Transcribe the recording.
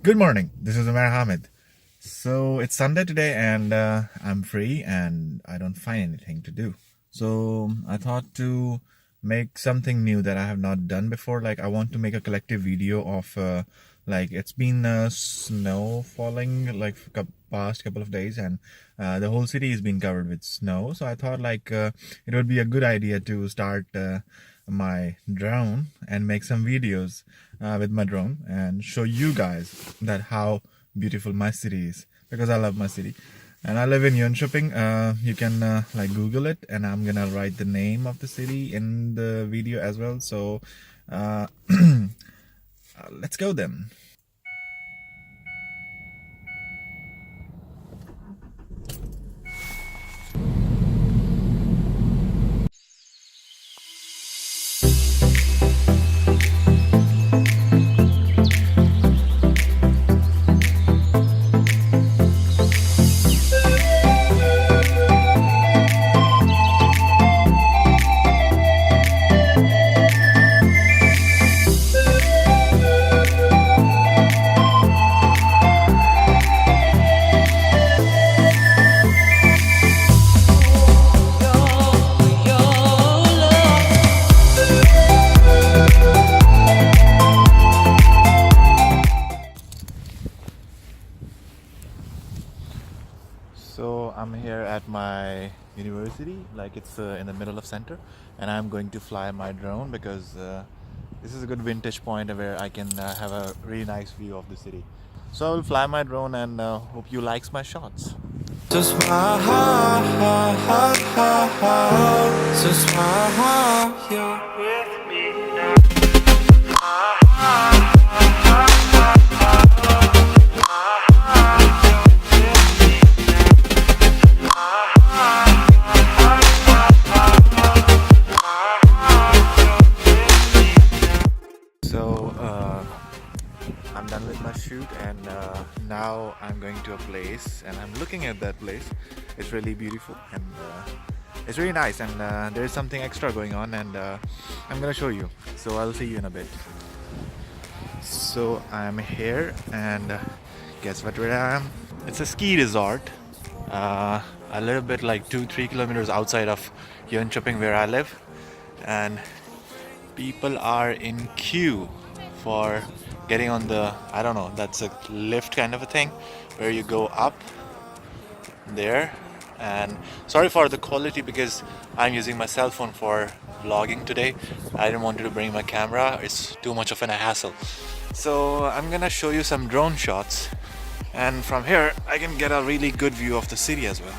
Good morning. This is Umar Hamid. So it's Sunday today, and I'm free, and I don't find anything to do. So I thought to make something new that I have not done before. Like I want to make a collective video of like it's been snow falling like for past couple of days, and the whole city has been covered with snow. So I thought like it would be a good idea to start my drone and make some videos with my drone and show you guys that how beautiful my city is, because I love my city. And I live in Jönköping. You can like Google it, and I'm gonna write the name of the city in the video as well. So let's go then. So I'm here at my university, like it's in the middle of center, and I'm going to fly my drone because this is a good vintage point where I can have a really nice view of the city. So I will fly my drone and hope you likes my shots. So smile, so smile, you're with me now. So I'm done with my shoot, and now I'm going to a place, and I'm looking at that place. It's really beautiful, and it's really nice, and there's something extra going on, and I'm gonna show you. So I'll see you in a bit. So I'm here, and guess what, where I am? It's a ski resort, a little bit like 2-3 kilometers outside of Jönköping where I live, and people are in queue for getting on the, I don't know, that's a lift kind of a thing where you go up there. And sorry for the quality because I'm using my cell phone for vlogging today. I didn't want to bring my camera, it's too much of an hassle. So I'm gonna show you some drone shots, and from here I can get a really good view of the city as well.